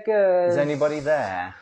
leggers. Is anybody there?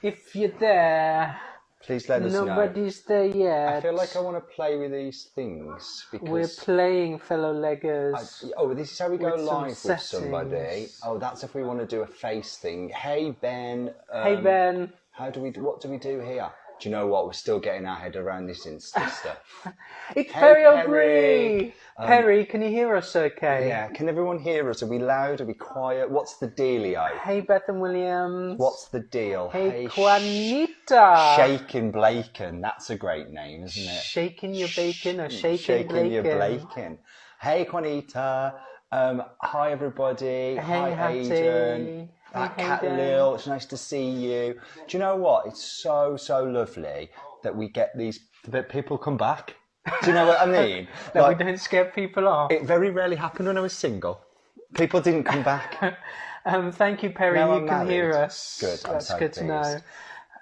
If you're there, please let us know. Nobody's there yet. I feel like I want to play with these things because we're playing, fellow leggers. This is how we go live with somebody. Settings. Oh, that's if we want to do a face thing. Hey Ben. Hey Ben. What do we do here? Do you know what? We're still getting our head around this Insta stuff. It's Perry O'Brien. Perry, can you hear us okay? Yeah, can everyone hear us? Are we loud? Are we quiet? What's the dealio? Hey Beth and Williams. What's the deal? Hey Juanita. Shakin' Blaken. That's a great name, isn't it? Shaking your bacon or shaking Blaken? Your Blaken. Hey Juanita. Hi everybody. Hey Hi Hattie. Aiden. Cat Lil, it's nice to see you. Do you know what? It's so lovely that we get that people come back. Do you know what I mean? That we don't scare people off. It very rarely happened when I was single. People didn't come back. Thank you, Perry. Now you can hear us. Good. That's good to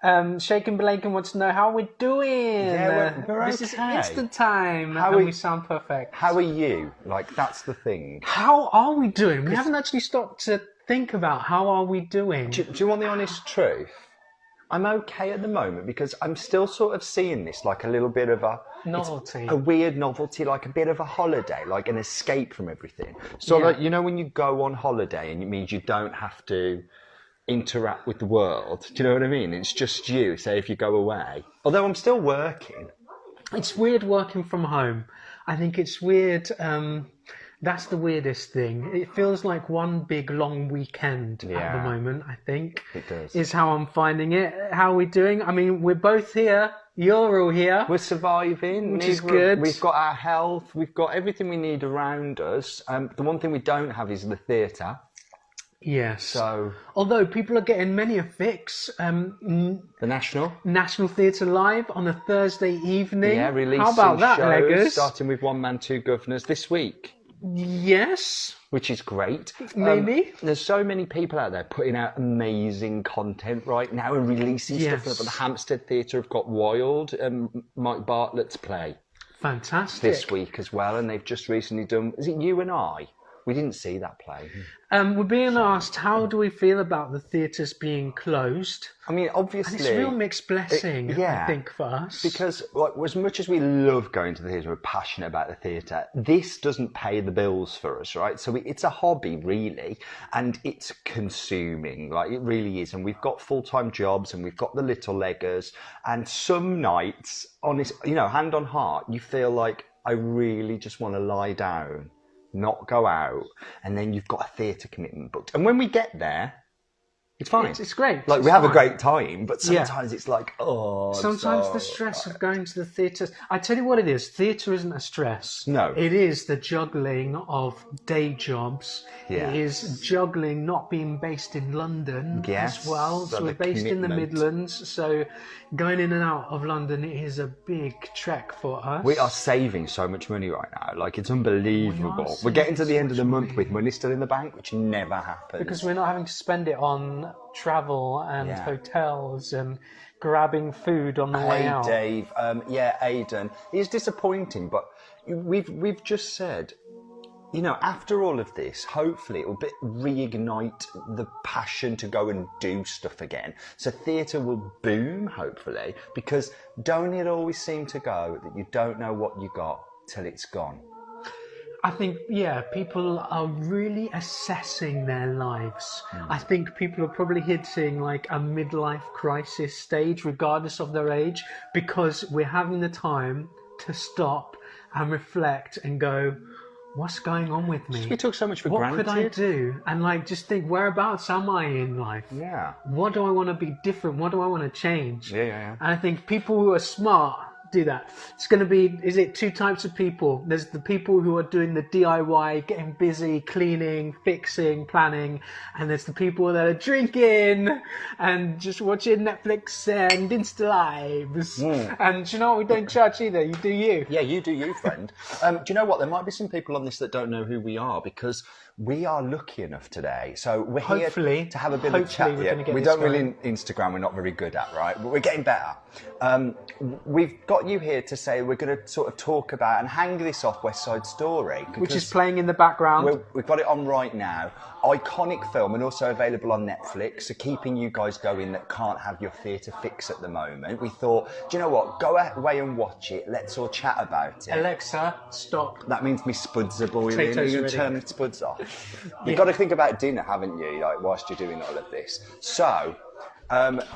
know. Shaken Blanken wants to know how we're doing. Yeah, we're okay. This is instant time. We sound perfect. How are you? That's the thing. How are we doing? We haven't actually stopped to think about how are we doing. Do you want the honest truth? I'm okay at the moment because I'm still sort of seeing this like a little bit of a novelty, a weird novelty, like a bit of a holiday, like an escape from everything. So like, you know, when you go on holiday and it means you don't have to interact with the world. Do you know what I mean? It's just you, say if you go away. Although I'm still working. It's weird working from home. I think it's weird. That's the weirdest thing. It feels like one big long weekend at the moment, I think. It does. Is how I'm finding it. How are we doing? I mean, we're both here. You're all here. We're surviving. Which is good. We've got our health. We've got everything we need around us. The one thing we don't have is the theatre. Yes. So, although people are getting many a fix. The National Theatre Live on a Thursday evening. Yeah, releasing how about that, shows, Leggers? starting with One Man, Two Governors this week. Yes. Which is great. Maybe. There's so many people out there putting out amazing content right now and releasing stuff. The Hampstead Theatre have got Wild and Mike Bartlett's play. Fantastic. This week as well, and they've just recently done, is it You and I? We didn't see that play. We're being asked, how do we feel about the theatres being closed? I mean, obviously... And it's a real mixed blessing, I think, for us. Because as much as we love going to the theatre, we're passionate about the theatre, this doesn't pay the bills for us, right? So it's a hobby, really, and it's consuming, it really is. And we've got full-time jobs, and we've got the little leggers, and some nights, hand on heart, you feel like, I really just want to lie down, not go out, and then you've got a theatre commitment booked. And when we get there, it's fine. It's great. We have a great time, but sometimes it's like, Sometimes the stress of going to the theatre... I tell you what it is, theatre isn't a stress. No. It is the juggling of day jobs. Yeah. It is juggling not being based in London as well. So we're based in the Midlands, so going in and out of London is a big trek for us. We are saving so much money right now. It's unbelievable. We're getting to the end of the month with money still in the bank, which never happens. Because we're not having to spend it on travel and hotels and grabbing food on the way out. Hey Dave, Aiden. It's disappointing, but we've just said, after all of this, hopefully it will reignite the passion to go and do stuff again. So theatre will boom, hopefully, because don't it always seem to go that you don't know what you got till it's gone? I think, people are really assessing their lives. I think people are probably hitting a midlife crisis stage, regardless of their age, because we're having the time to stop and reflect and go, what's going on with me? We took so much for granted. What could I do? And just think, whereabouts am I in life? Yeah. What do I want to be different? What do I want to change? Yeah. And I think people who are smart do that. It's going to be, is it two types of people? There's the people who are doing the DIY, getting busy, cleaning, fixing, planning, and there's the people that are drinking and just watching Netflix and Insta Lives. And do you know what? We don't judge either. You do you. Yeah, you do you, friend. Do you know what? There might be some people on this that don't know who we are, because we are lucky enough today. So we're Hopefully, here to have a bit of chat. we're gonna get we this don't really going. Instagram. We're not very good at, right? But we're getting better. We've got you here to say we're going to sort of talk about and hang this off West Side Story, Which is playing in the background. We've got it on right now. Iconic film, and also available on Netflix. So keeping you guys going that can't have your theatre fix at the moment. We thought, do you know what? Go away and watch it. Let's all chat about it. Alexa, stop. That means me spuds are boiling. Potatoes You're going ready. to turn the spuds off. You've got to think about dinner, haven't you? Like whilst you're doing all of this. So.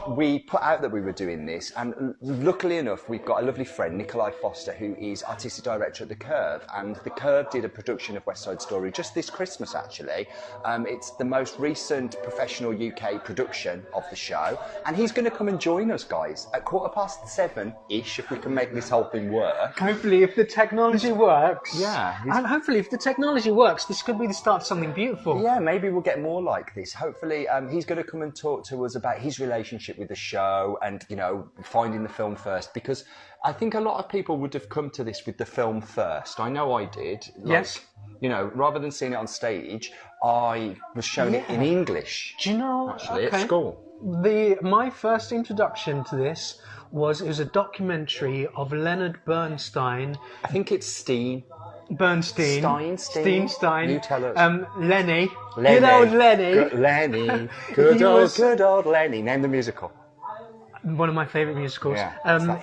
We put out that we were doing this, and luckily enough, we've got a lovely friend, Nikolai Foster, who is artistic director at The Curve, and The Curve did a production of West Side Story just this Christmas, actually. It's the most recent professional UK production of the show, and he's going to come and join us, guys, at 7:15-ish, if we can make this whole thing work. Hopefully, if the technology works. Yeah. And hopefully, if the technology works, this could be the start of something beautiful. Yeah, maybe we'll get more like this. Hopefully, he's going to come and talk to us about his relationship with the show and, you know, finding the film first, because I think a lot of people would have come to this with the film first. I know I did. Yes. You know, rather than seeing it on stage, I was shown it in English. Do you know? Actually, at school. My first introduction to this was a documentary of Leonard Bernstein. I think it's Stein. Bernstein. Stein. You tell us. Lenny. Good old Lenny. Lenny. Good old Lenny. Name the musical. One of my favourite musicals. Yeah,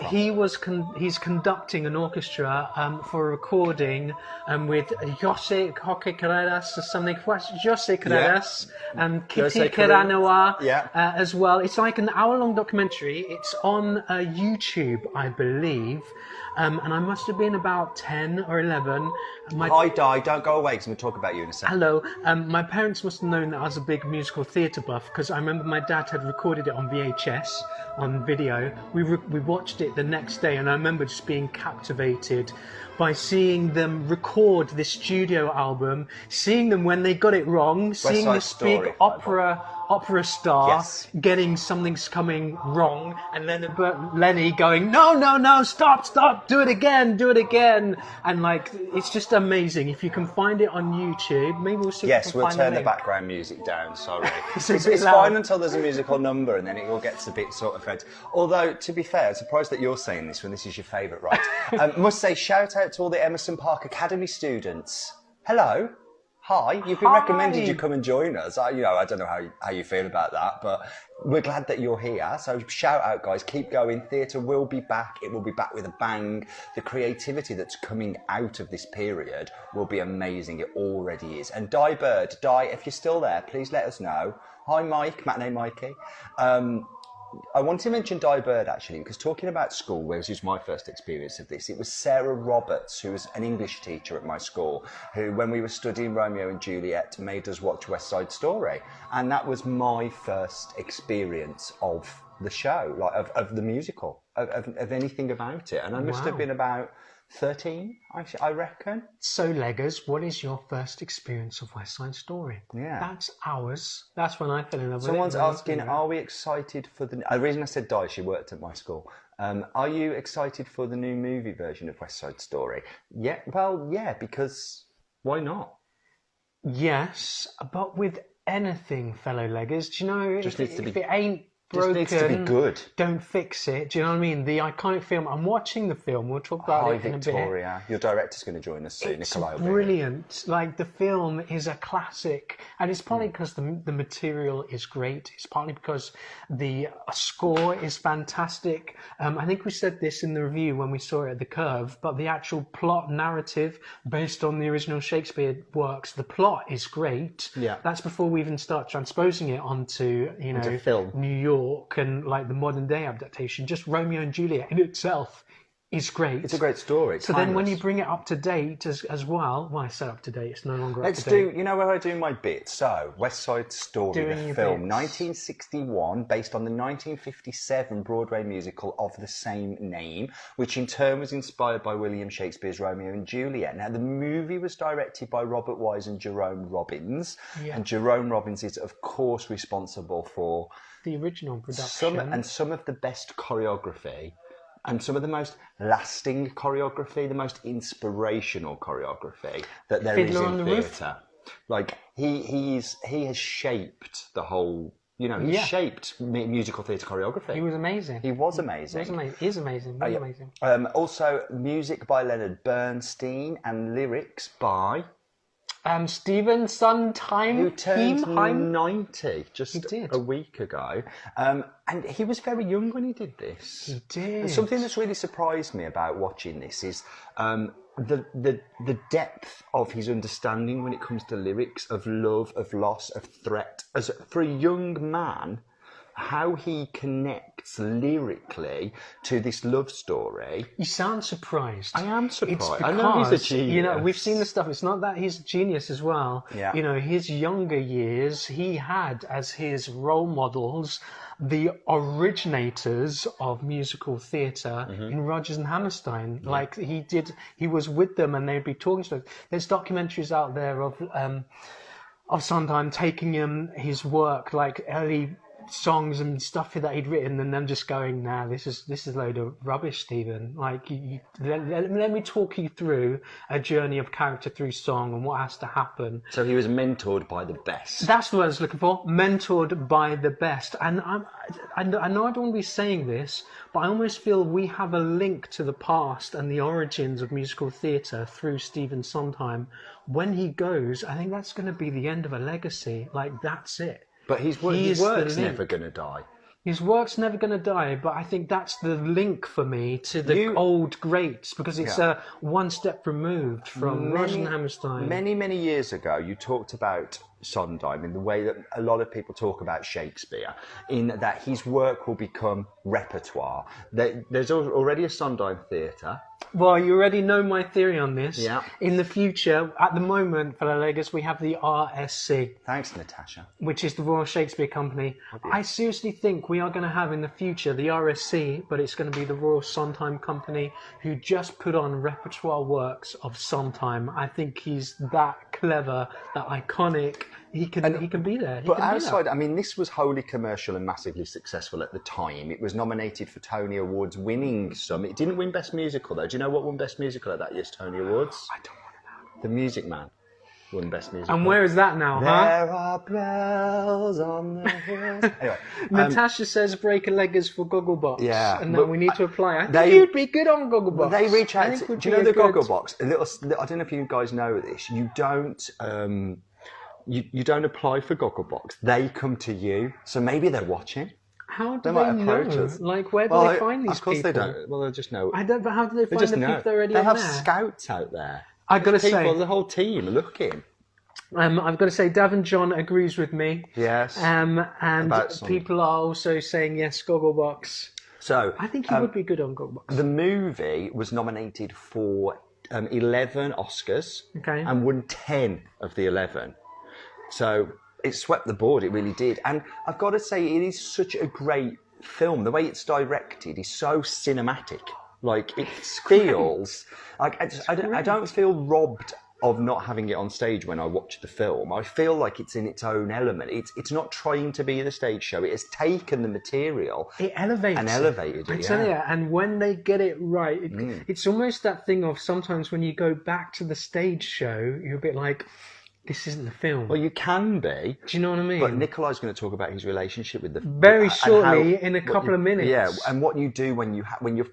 he's conducting an orchestra for a recording with José Carreras or something. José Carreras and Kitty Caranoa as well. It's like an hour-long documentary. It's on YouTube, I believe. And I must have been about 10 or 11. Hi, Di, don't go away because I'm going to talk about you in a second. Hello. My parents must have known that I was a big musical theatre buff, because I remember my dad had recorded it on VHS, on video. We watched it the next day, and I remember just being captivated by seeing them record this studio album, seeing them when they got it wrong, seeing this big opera star getting something's coming wrong, and then Lenny going, no, stop, do it again, and like, it's just amazing. If you can find it on YouTube, maybe we'll see. Yes, we'll turn the background music down. Sorry, it's fine until there's a musical number, and then it all gets a bit sort of red. Although, to be fair, I'm surprised that you're saying this when this is your favourite, right? Must say, shout out to all the Emerson Park Academy students. Hello. Hi, you've been recommended you come and join us. I don't know how you feel about that, but we're glad that you're here. So shout out, guys. Keep going. Theatre will be back. It will be back with a bang. The creativity that's coming out of this period will be amazing. It already is. And Di Bird, if you're still there, please let us know. Hi, Mike, Matinee Mikey. I want to mention Di Bird, actually, because talking about school, which was my first experience of this, it was Sarah Roberts, who was an English teacher at my school, who, when we were studying Romeo and Juliet, made us watch West Side Story. And that was my first experience of the show, like of the musical, of anything about it. And I must have been about 13, I reckon. So, Leggers, what is your first experience of West Side Story? Yeah. That's ours. That's when I fell in love with it. Someone's asking, are we excited for the reason I said Di, she worked at my school. Are you excited for the new movie version of West Side Story? Yeah, well, yeah, because why not? Yes, but with anything, fellow Leggers, do you know, if it ain't broken, just needs to be good. Don't fix it. Do you know what I mean? The iconic film. I'm watching the film. We'll talk about it in a bit. Victoria, your director's going to join us soon. It's Nikolai brilliant. Like, the film is a classic, and it's partly because the material is great. It's partly because the score is fantastic. I think we said this in the review when we saw it at the Curve, but the actual plot narrative based on the original Shakespeare works, the plot is great. Yeah. That's before we even start transposing it onto, film. New York and like the modern day adaptation. Just Romeo and Juliet in itself is great. It's a great story. So then when you bring it up to date as well, I say up to date, it's no longer up to date. Let's do, where I do my bit. So, West Side Story, the film, 1961, based on the 1957 Broadway musical of the same name, which in turn was inspired by William Shakespeare's Romeo and Juliet. Now, the movie was directed by Robert Wise and Jerome Robbins, and Jerome Robbins is, of course, responsible for the original production. Some of the best choreography and some of the most lasting choreography, the most inspirational choreography that there is in theatre. Like he has shaped the whole. You know, he shaped musical theatre choreography. He was amazing. He was amazing. He was amazing. He is amazing. Really amazing. Also, music by Leonard Bernstein and lyrics by Stephen Sondheim, who turned 90 just a week ago. And he was very young when he did this. He did. And something that's really surprised me about watching this is the depth of his understanding when it comes to lyrics, of love, of loss, of threat. As for a young man, how he connects lyrically to this love story. You sound surprised. I am surprised. It's because, I know he's a genius. You know, we've seen the stuff. It's not that he's a genius as well. Yeah. You know, his younger years, he had as his role models the originators of musical theatre in Rodgers and Hammerstein. Yeah. Like he was with them and they'd be talking to them. There's documentaries out there of Sondheim taking him his work, like early songs and stuff that he'd written, and them just going, "Nah, this is a load of rubbish, Stephen. Like, let me talk you through a journey of character through song and what has to happen." So he was mentored by the best. That's what I was looking for. Mentored by the best. And I know I don't want to be saying this, but I almost feel we have a link to the past and the origins of musical theatre through Stephen Sondheim. When he goes, I think that's going to be the end of a legacy. Like, that's it. But his work's never going to die. His work's never going to die, but I think that's the link for me to the old greats, because it's one step removed from Rodgers and Hammerstein. Many, many years ago, you talked about Sondheim in the way that a lot of people talk about Shakespeare, in that his work will become repertoire. There's already a Sondheim theatre. Well, you already know my theory on this. Yeah. In the future, at the moment, for Legas, we have the RSC. Thanks, Natasha. Which is the Royal Shakespeare Company. I seriously think we are going to have in the future the RSC, but it's going to be the Royal Sondheim Company, who just put on repertoire works of Sondheim. I think he's that clever, that iconic. He can be there. But outside, I mean, this was wholly commercial and massively successful at the time. It was nominated for Tony Awards, winning some. It didn't win Best Musical, though. Do you know what won Best Musical at that year's Tony Awards? I don't want to know. The Music Man won Best Musical. And where is that now, There are bells on the hills. Anyway, Natasha says break a leggers for Gogglebox. Yeah. And then we need to apply. I think you'd be good on Gogglebox. They reach out to, do you know the Gogglebox? I don't know if you guys know this. You don't... You don't apply for Gogglebox. They come to you. So maybe they're watching. How do they know? Us. Like, where do they find these people? Of course they don't. Well, they just know. I don't. But how do they find the people that are already They on have there? scouts out there. I've got to say, the whole team are looking. I've got to say, Davin John agrees with me. Yes. And people are also saying yes, Gogglebox. So I think he would be good on Gogglebox. The movie was nominated for 11 Oscars. Okay. And won 10 of the 11. So it swept the board, it really did. And I've got to say, it is such a great film. The way it's directed is so cinematic. Like, it feels... like I don't feel robbed of not having it on stage when I watch the film. I feel like it's in its own element. It's not trying to be the stage show. It has taken the material... It elevates and elevated it, I tell you, and when they get it right, it's almost that thing of sometimes when you go back to the stage show, you're a bit like... This isn't the film. Well, you can be. Do you know what I mean? But Nikolai's going to talk about his relationship with the... Very shortly, in a couple of minutes. Yeah, and what you do when you're...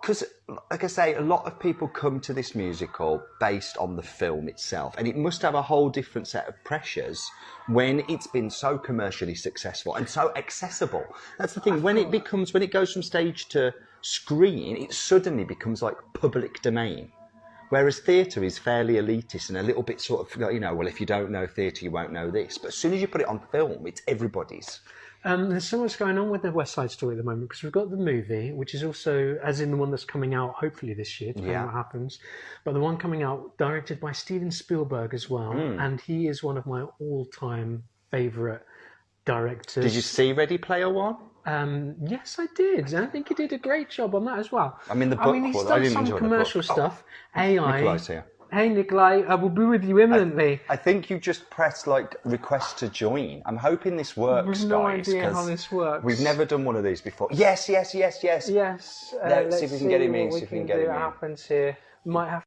Because, like I say, a lot of people come to this musical based on the film itself. And it must have a whole different set of pressures when it's been so commercially successful and so accessible. That's the thing. When it goes from stage to screen, it suddenly becomes like public domain. Whereas theatre is fairly elitist and a little bit sort of, well, if you don't know theatre, you won't know this. But as soon as you put it on film, it's everybody's. There's so much going on with the West Side Story at the moment, because we've got the movie, which is also, as in the one that's coming out hopefully this year, depending on what happens, but the one coming out directed by Steven Spielberg as well, and he is one of my all-time favourite directors. Did you see Ready Player One? Yes, I did. I think he did a great job on that as well. I mean, the book he's done some commercial stuff. AI. Nikolai's here. Hey, Nikolai, I will be with you imminently. I think you just pressed request to join. I'm hoping this works, guys. We've no idea how this works. We've never done one of these before. Yes. Yes. Let's see if we can get him in. See if we can get him in. What happens here? We might have.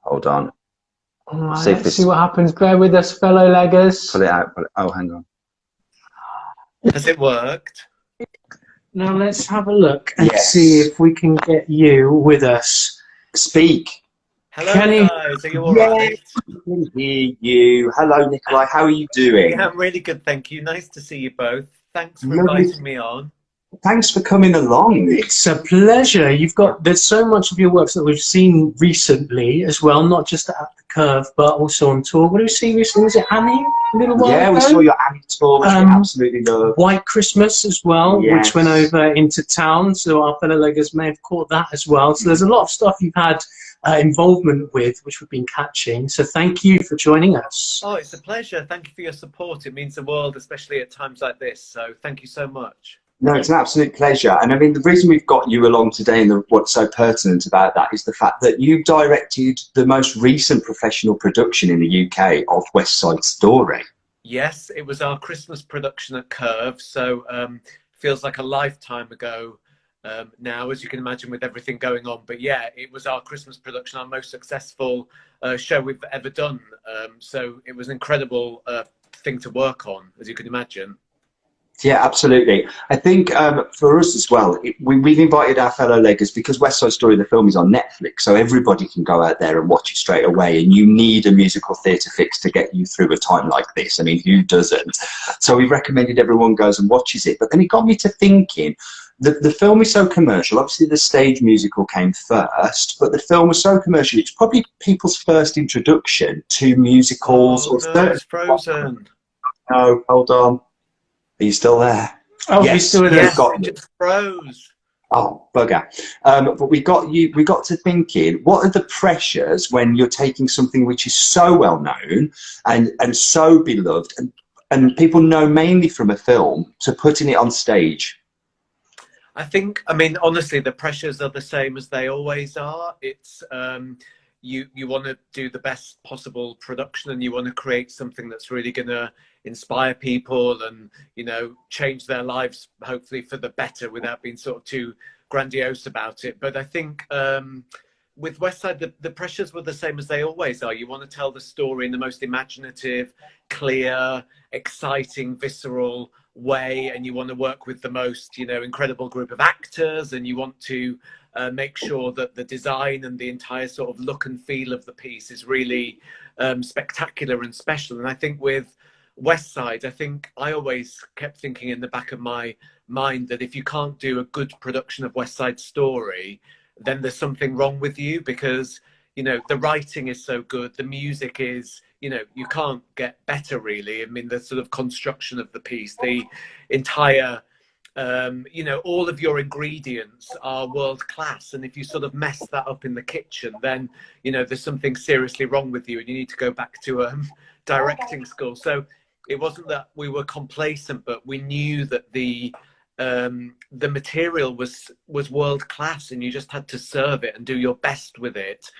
Hold on. All right, See if let's see this, what happens. Bear with us, fellow leggers. pull it out. Oh, hang on. Has it worked? Now let's have a look and see Yes. if we can get you with us. Speak. Hello, Kenny, guys. Are you all Yeah, right? I can hear you. Hello, Nikolai. How are you doing? Yeah, I'm really good, thank you. Nice to see you both. Thanks for Lovely. inviting me on. Thanks for coming along. it's a pleasure. There's so much of your works that we've seen recently as well, not just at the Curve, but also on tour. What did we see recently? Was it Annie a little while Yeah, ago? we saw your Annie tour, which we absolutely love. White Christmas as well, which went Yes. over into town, so our fellow leggers may have caught that as well. So there's a lot of stuff you've had involvement with, which we've been catching. So thank you for joining us. Oh, it's a pleasure. Thank you for your support. It means the world, especially at times like this. So thank you so much. No, it's an absolute pleasure. And I mean, the reason we've got you along today and what's so pertinent about that is the fact that you directed the most recent professional production in the UK of West Side Story. Yes, it was our Christmas production at Curve. So feels like a lifetime ago now, as you can imagine, with everything going on. But yeah, it was our Christmas production, our most successful show we've ever done. So it was an incredible thing to work on, as you can imagine. Yeah, absolutely. I think for us as well, we've invited our fellow leggers because West Side Story, the film, is on Netflix, so everybody can go out there and watch it straight away. And you need a musical theatre fix to get you through a time like this. I mean, who doesn't? So we recommended everyone goes and watches it. But then it got me to thinking, the film is so commercial. Obviously, the stage musical came first, but the film was so commercial. It's probably people's first introduction to musicals. Oh, no, it's Frozen. No, hold on. Are you still there? Oh, yes, he's still there. Yes, got it you. just froze. Oh, bugger. But we got to thinking, what are the pressures when you're taking something which is so well known and so beloved and people know mainly from a film to putting it on stage? I think, I mean, honestly, the pressures are the same as they always are. It's you want to do the best possible production and you want to create something that's really going to inspire people and, you know, change their lives, hopefully for the better without being sort of too grandiose about it. But I think with West Side, the pressures were the same as they always are. You want to tell the story in the most imaginative, clear, exciting, visceral way, and you want to work with the most, you know, incredible group of actors, and you want to make sure that the design and the entire sort of look and feel of the piece is really spectacular and special. And I think with West Side, I think I always kept thinking in the back of my mind that if you can't do a good production of West Side Story, then there's something wrong with you, because, you know, the writing is so good, the music is, you know, you can't get better really. I mean, the sort of construction of the piece, the entire you know, all of your ingredients are world class, and if you sort of mess that up in the kitchen, then, you know, there's something seriously wrong with you and you need to go back to directing school. So it wasn't that we were complacent, but we knew that the material was world class, and you just had to serve it and do your best with it.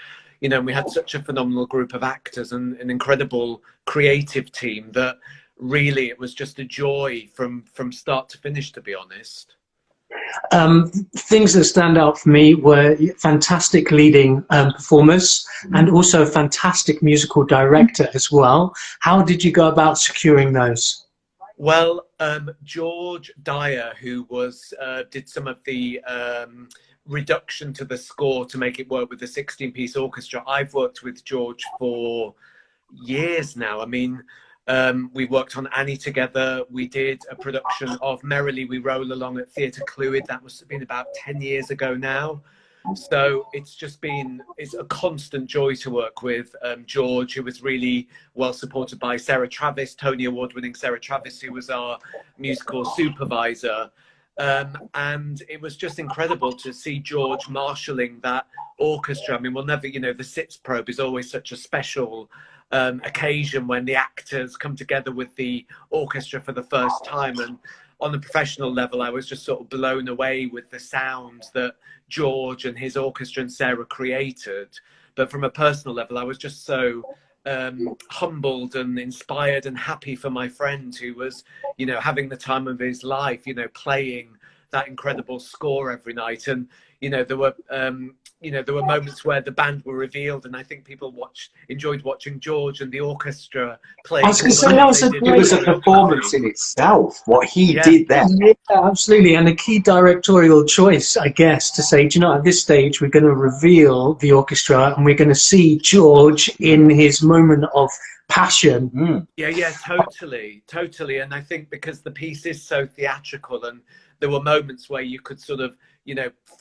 You know, and we had such a phenomenal group of actors and an incredible creative team that really it was just a joy from start to finish, to be honest. Things that stand out for me were fantastic leading performers and also a fantastic musical director as well. How did you go about securing those? Well, George Dyer, who was did some of the reduction to the score to make it work with the 16-piece orchestra. I've worked with George for years now. I mean, we worked on Annie together. We did a production of Merrily We Roll Along at Theatre Clwyd. That must have been about 10 years ago now. So it's a constant joy to work with George, who was really well supported by Sarah Travis, Tony Award-winning Sarah Travis, who was our musical supervisor. And it was just incredible to see George marshalling that orchestra. I mean, we'll never, you know, the Sitz Probe is always such a special occasion when the actors come together with the orchestra for the first time. And on a professional level, I was just sort of blown away with the sound that George and his orchestra and Sarah created. But from a personal level, I was just so humbled and inspired and happy for my friend who was, you know, having the time of his life, you know, playing that incredible score every night. And there were there were moments where the band were revealed, and I think people enjoyed watching George and the orchestra play. I was going to say it was a performance in itself. What he did there, yeah, absolutely, and a key directorial choice, I guess, to say, do you know, at this stage we're going to reveal the orchestra, and we're going to see George in his moment of passion. Yeah, totally. And I think because the piece is so theatrical, and there were moments where you could sort of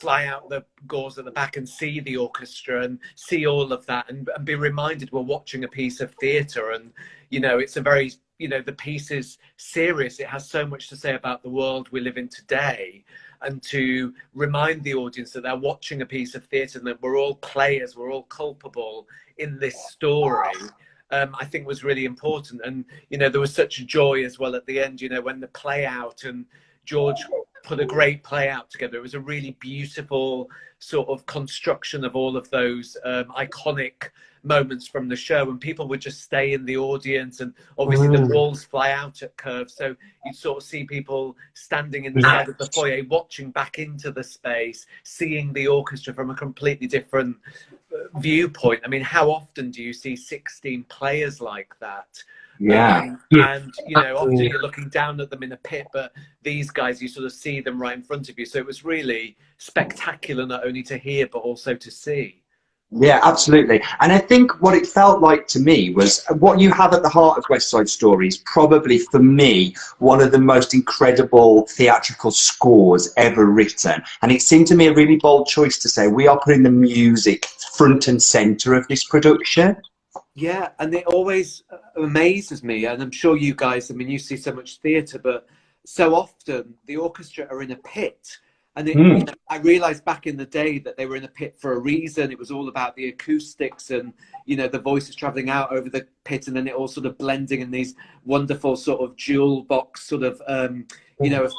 fly out the gauze at the back and see the orchestra and see all of that, and be reminded we're watching a piece of theatre. And it's a very the piece is serious. It has so much to say about the world we live in today, and to remind the audience that they're watching a piece of theatre and that we're all players, we're all culpable in this story, I think was really important. And there was such joy as well at the end, when the play out, and George put a great play out together. It was a really beautiful sort of construction of all of those iconic moments from the show, and people would just stay in the audience, and obviously the walls fly out at Curve, so you'd sort of see people standing in the side of the foyer watching back into the space, seeing the orchestra from a completely different viewpoint. I mean, how often do you see 16 players like that? And often you're looking down at them in a pit, but these guys, you sort of see them right in front of you. So it was really spectacular, not only to hear but also to see. Yeah, absolutely. And I think what it felt like to me was what you have at the heart of West Side Story is probably, for me, one of the most incredible theatrical scores ever written. And it seemed to me a really bold choice to say we are putting the music front and centre of this production. Yeah, and it always amazes me, and I'm sure you guys, I mean, you see so much theatre, but so often the orchestra are in a pit. And I realised back in the day that they were in a pit for a reason. It was all about the acoustics and, the voices travelling out over the pit, and then it all sort of blending in these wonderful sort of jewel box sort of, of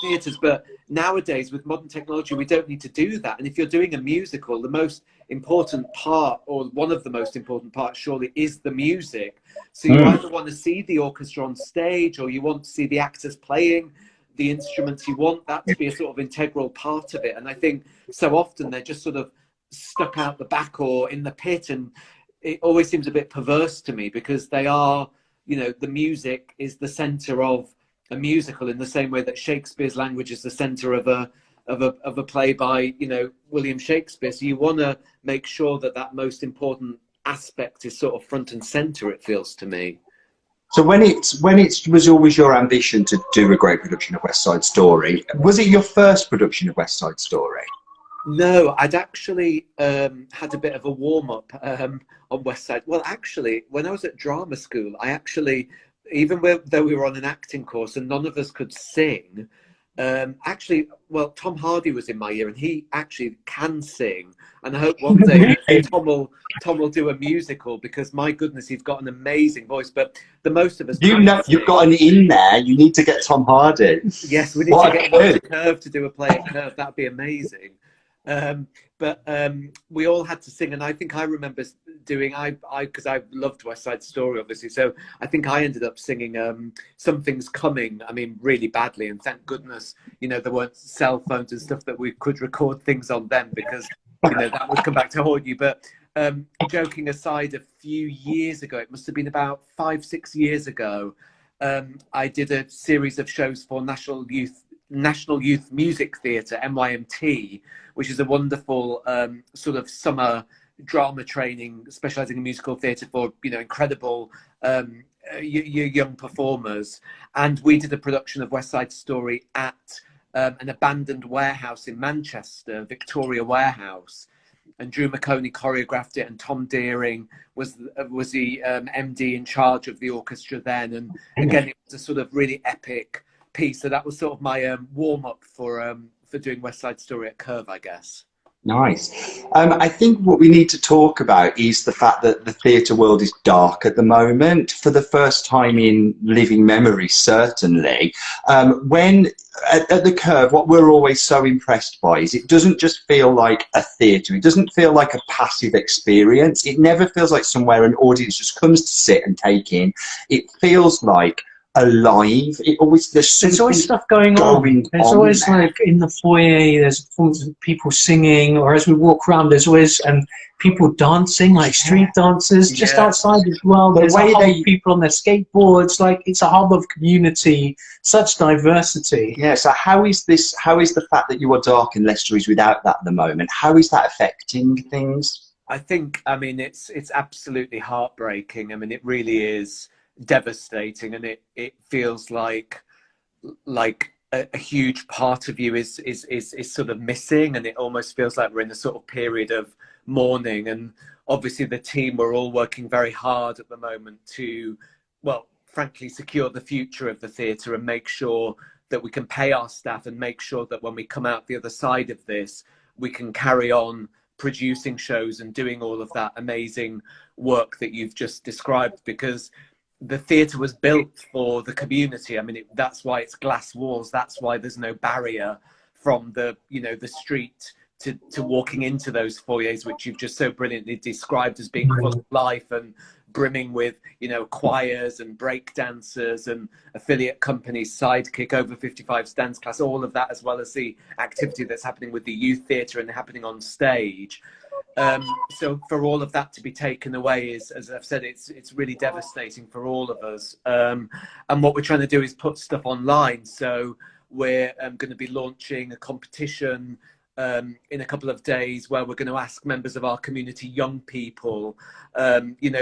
theatres. But nowadays, with modern technology, we don't need to do that. And if you're doing a musical, the most important part, or one of the most important parts, surely, is the music. So you either want to see the orchestra on stage, or you want to see the actors playing the instruments. You want that to be a sort of integral part of it. And I think so often they're just sort of stuck out the back or in the pit, and it always seems a bit perverse to me, because they are, the music is the center of a musical, in the same way that Shakespeare's language is the center of a play by William Shakespeare. So you want to make sure that that most important aspect is sort of front and center, it feels to me. So when it was always your ambition to do a great production of West Side Story, was it your first production of West Side Story? No, I'd actually had a bit of a warm-up on West Side. Well, actually, when I was at drama school, I actually, even though we were on an acting course and none of us could sing, Tom Hardy was in my year, and he actually can sing. And I hope one day Tom will do a musical, because my goodness, he's got an amazing voice. But the most of us, you've got an in there. You need to get Tom Hardy. Yes, we need to get him to Curve to do a play at Curve. That'd be amazing. But we all had to sing, and I think I remember doing because I loved West Side Story, obviously. So I think I ended up singing Something's Coming. I mean, really badly, and thank goodness, there weren't cell phones and stuff that we could record things on then, because that would come back to haunt you. But joking aside, a few years ago, it must have been about 5-6 years ago, I did a series of shows for National Youth Music Theatre, NYMT, which is a wonderful sort of summer drama training specialising in musical theatre for incredible young performers. And we did a production of West Side Story at an abandoned warehouse in Manchester, Victoria Warehouse. And Drew McConey choreographed it, and Tom Deering was the MD in charge of the orchestra then. And again, it was a sort of really epic piece. So that was sort of my warm-up for doing West Side Story at Curve, I guess. Nice. I think what we need to talk about is the fact that the theatre world is dark at the moment, for the first time in living memory, certainly. When at the Curve, what we're always so impressed by is it doesn't just feel like a theatre. It doesn't feel like a passive experience. It never feels like somewhere an audience just comes to sit and take in. It feels like alive. There's always stuff going on. There's always there. like in the foyer, there's performances of people singing, or as we walk around, there's always people dancing, like street dancers, just outside as well. There's a hub of people on their skateboards. Like, it's a hub of community, such diversity. Yeah. So how is the fact that you are dark and Leicester is without that at the moment? How is that affecting things? I think, I mean, it's absolutely heartbreaking. I mean, it really is devastating, and it feels like a huge part of you is sort of missing, and it almost feels like we're in a sort of period of mourning. And obviously the team, we're all working very hard at the moment to, well, frankly, secure the future of the theatre and make sure that we can pay our staff and make sure that when we come out the other side of this, we can carry on producing shows and doing all of that amazing work that you've just described, because the theatre was built for the community. I mean, that's why it's glass walls. That's why there's no barrier from the street to walking into those foyers, which you've just so brilliantly described as being full of life and brimming with, choirs and break dancers and affiliate companies, Sidekick, Over 55's dance class, all of that, as well as the activity that's happening with the youth theatre and happening on stage. So for all of that to be taken away is, as I've said, it's really devastating for all of us. And what we're trying to do is put stuff online. So we're going to be launching a competition in a couple of days where we're going to ask members of our community, young people,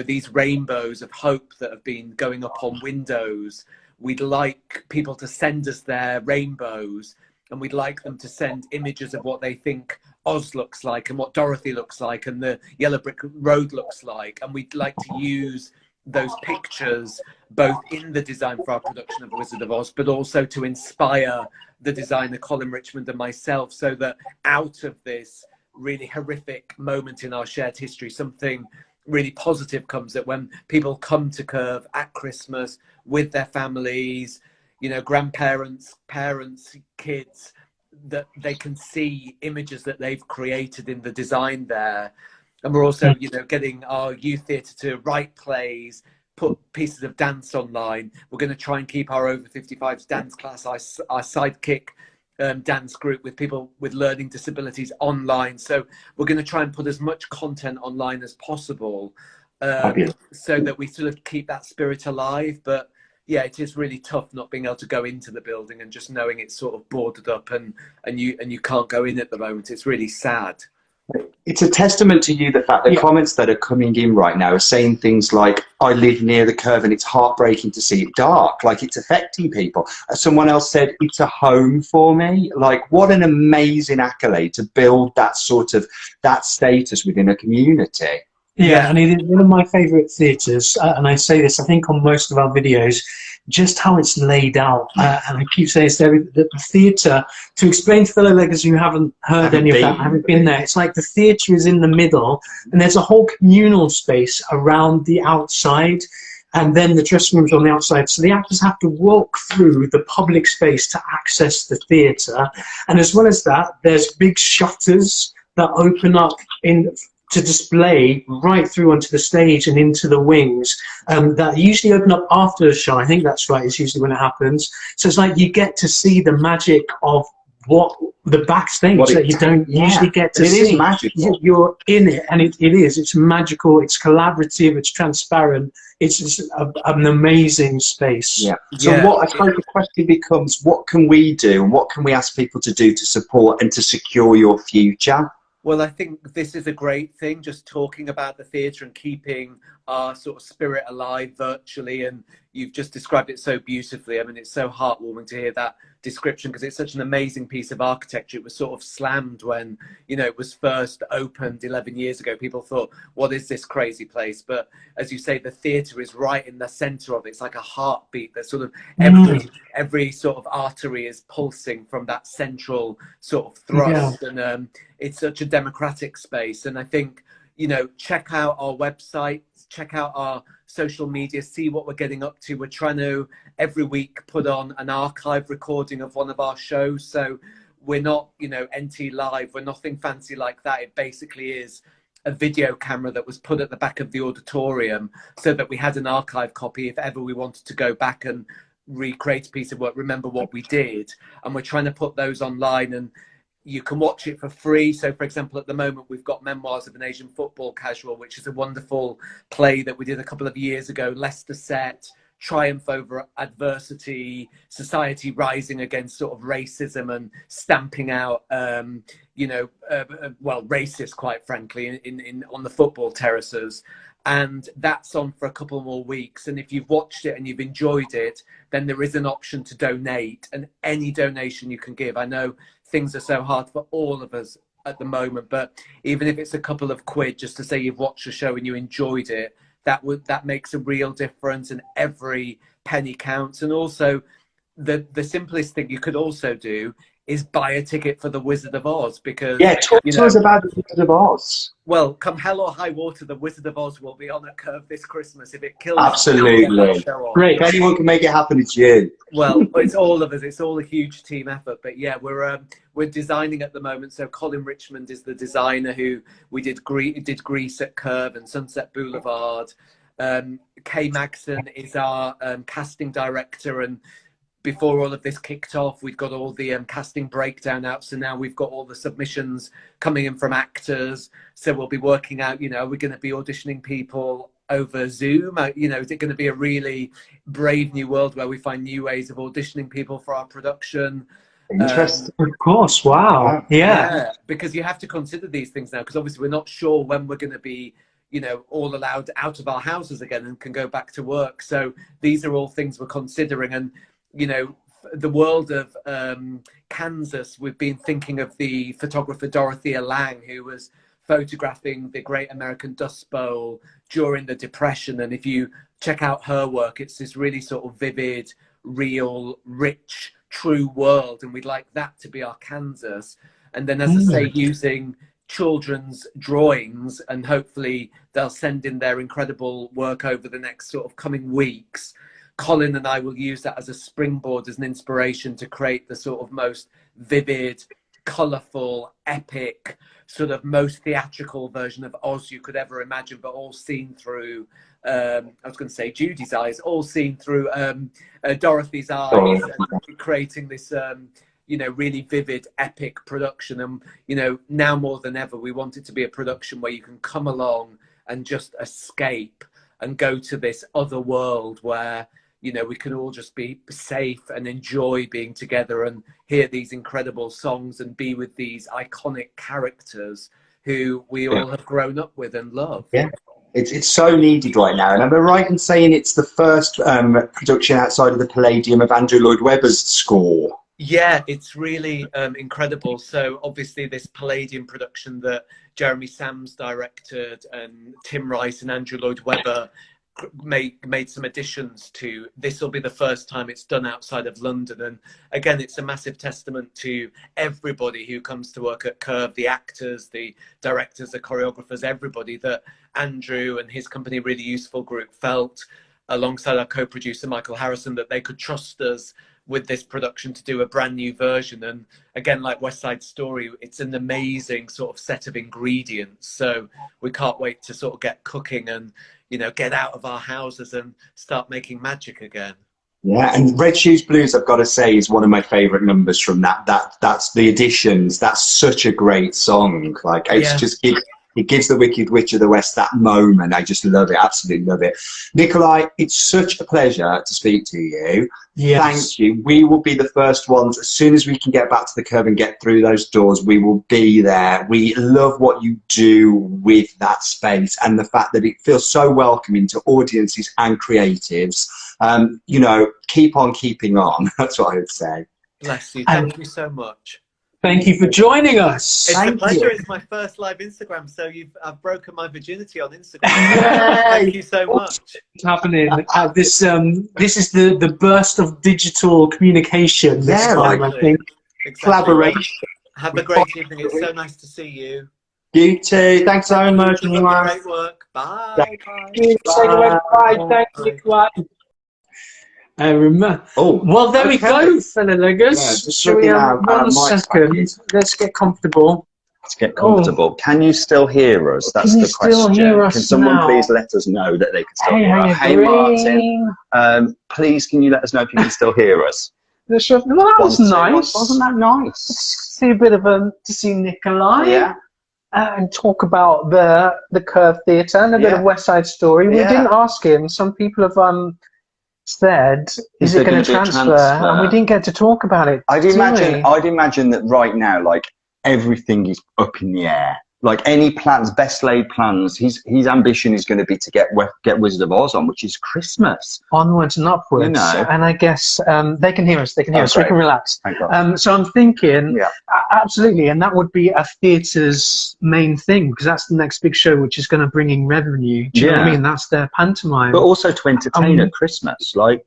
these rainbows of hope that have been going up on windows. We'd like people to send us their rainbows, and we'd like them to send images of what they think Oz looks like and what Dorothy looks like and the Yellow Brick Road looks like. And we'd like to use those pictures both in the design for our production of Wizard of Oz, but also to inspire the designer Colin Richmond and myself, so that out of this really horrific moment in our shared history, something really positive comes, that when people come to Curve at Christmas with their families, grandparents, parents, kids, that they can see images that they've created in the design there. And we're also, getting our youth theatre to write plays, put pieces of dance online. We're going to try and keep our Over 55's dance class, our Sidekick dance group with people with learning disabilities online. So we're going to try and put as much content online as possible, so that we sort of keep that spirit alive. But yeah, it is really tough not being able to go into the building and just knowing it's sort of boarded up and you can't go in at the moment. It's really sad. It's a testament to you, the fact that comments that are coming in right now are saying things like, I live near the Curve and it's heartbreaking to see it dark, like it's affecting people. Someone else said, it's a home for me. Like, what an amazing accolade to build that that status within a community. Yeah, and it is one of my favourite theatres, and I say this, I think, on most of our videos, just how it's laid out. And I keep saying that the theatre, to explain to fellow leggers who haven't heard any of that, haven't been there, it's like the theatre is in the middle, and there's a whole communal space around the outside, and then the dressing room's on the outside. So the actors have to walk through the public space to access the theatre. And as well as that, there's big shutters that open up to display right through onto the stage and into the wings, that usually open up after the show. I think that's right, it's usually when it happens. So it's like you get to see the magic of what the backstage that you don't usually get to see. It is magical. You're in it, and it's magical, it's collaborative, it's transparent. It's just an amazing space. Yeah. So I suppose the question becomes, what can we do and what can we ask people to do to support and to secure your future? Well, I think this is a great thing, just talking about the theatre and keeping our sort of spirit alive virtually. And you've just described it so beautifully. I mean, it's so heartwarming to hear that description, because it's such an amazing piece of architecture. It was sort of slammed when, it was first opened 11 years ago. People thought, what is this crazy place? But as you say, the theatre is right in the centre of it. It's like a heartbeat. There's sort of every sort of artery is pulsing from that central sort of thrust. Yeah. And it's such a democratic space. And I think, check out our website, check out our social media, see what we're getting up to. We're trying to every week put on an archive recording of one of our shows. So we're not, NT Live, we're nothing fancy like that. It basically is a video camera that was put at the back of the auditorium so that we had an archive copy if ever we wanted to go back and recreate a piece of work, remember what we did, and we're trying to put those online, and you can watch it for free. So for example, at the moment we've got Memoirs of an Asian Football Casual, which is a wonderful play that we did a couple of years ago, Leicester set, triumph over adversity, society rising against sort of racism and stamping out racist, quite frankly, in on the football terraces. And that's on for a couple more weeks, and if you've watched it and you've enjoyed it, then there is an option to donate, and any donation you can give. I know things are so hard for all of us at the moment, but even if it's a couple of quid just to say you've watched the show and you enjoyed it, that makes a real difference, and every penny counts. And also the simplest thing you could also do is buy a ticket for the Wizard of Oz, because talk to us about the Wizard of Oz. Well, come hell or high water, the Wizard of Oz will be on at Curve this Christmas. If it kills, absolutely. Great. If anyone can make it happen, it's you. Well, it's all of us. It's all a huge team effort. But yeah, we're designing at the moment. So Colin Richmond is the designer who we did Grease at Curve and Sunset Boulevard. Kay Magson is our casting director, and before all of this kicked off, we'd got all the casting breakdown out. So now we've got all the submissions coming in from actors. So we'll be working out, are we going to be auditioning people over Zoom? Is it going to be a really brave new world where we find new ways of auditioning people for our production? Interesting. Of course. Wow. Yeah. Because you have to consider these things now, because obviously we're not sure when we're going to be all allowed out of our houses again and can go back to work. So these are all things we're considering. And the world of Kansas, we've been thinking of the photographer Dorothea Lange, who was photographing the Great American Dust Bowl during the Depression. And if you check out her work, it's this really sort of vivid, real, rich, true world. And we'd like that to be our Kansas. And then, as I say, using children's drawings, and hopefully they'll send in their incredible work over the next sort of coming weeks. Colin and I will use that as a springboard, as an inspiration to create the sort of most vivid, colourful, epic, sort of most theatrical version of Oz you could ever imagine, but all seen through, I was going to say Judy's eyes, all seen through Dorothy's eyes, and creating this, really vivid, epic production. And, now more than ever, we want it to be a production where you can come along and just escape and go to this other world where, we can all just be safe and enjoy being together and hear these incredible songs and be with these iconic characters who we all have grown up with and love. Yeah. It's so needed right now. And am I right in saying it's the first production outside of the Palladium of Andrew Lloyd Webber's score? Yeah, it's really incredible. So obviously this Palladium production that Jeremy Sams directed and Tim Rice and Andrew Lloyd Webber made some additions to. This will be the first time it's done outside of London, and again it's a massive testament to everybody who comes to work at Curve, the actors, the directors, the choreographers, everybody, that Andrew and his company Really Useful Group felt, alongside our co-producer Michael Harrison, that they could trust us with this production to do a brand new version. And again, like West Side Story, it's an amazing sort of set of ingredients, so we can't wait to sort of get cooking and get out of our houses and start making magic again. Yeah, and Red Shoes Blues, I've got to say, is one of my favourite numbers from that's the Additions. That's such a great song. Like, it's just it gives the Wicked Witch of the West that moment. I just love it, absolutely love it. Nikolai, it's such a pleasure to speak to you. Yes. Thank you. We will be the first ones. As soon as we can get back to the Curve and get through those doors, we will be there. We love what you do with that space, and the fact that it feels so welcoming to audiences and creatives. Keep on keeping on. That's what I would say. Bless you. Thank you so much. Thank you for joining us. It's a pleasure. It's my first live Instagram, so I've broken my virginity on Instagram. Thank you so much. It's happening. This is the burst of digital communication this time, I think. Exactly. Collaboration. Have a great evening. It's so nice to see you. You too. Thanks so much. Great work. Bye. Thank you. Bye. Thank you, Nikolai. Well, there we go, fellow leggers. Shall we have 1 second? Let's get comfortable. Let's get comfortable. Can you still hear us? That's Can you the question. still hear us Can someone now? please let us know that they can still Hey, hear how us? you Hey, doing? Martin. Please, can you let us know if you can still hear us? Well, that was nice. Wasn't that nice? See a bit of to see Nikolai. Yeah. And talk about the Curve Theatre and a bit Yeah. of West Side Story. We Yeah. didn't ask him. Some people have said, "Is there it going gonna to be a transfer?" And we didn't get to talk about it. I'd did imagine. we? I'd imagine that right now, like everything is up in the air. Like any plans, best laid plans. His ambition is going to be to get Wizard of Oz on, which is Christmas. Onwards and upwards. You know. And I guess they can hear us. They can hear us. Great. We can relax. Thank God. So I'm thinking, Yeah. absolutely, and that would be a theatre's main thing because that's the next big show, which is going to bring in revenue. Do you know what I Yeah. mean? That's their pantomime. But also to entertain at Christmas. Like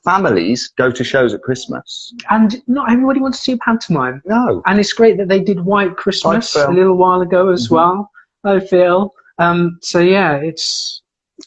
families go to shows at Christmas. And not everybody wants to see a pantomime. No. And it's great that they did White Christmas White a film. little while ago as well, I feel. So yeah,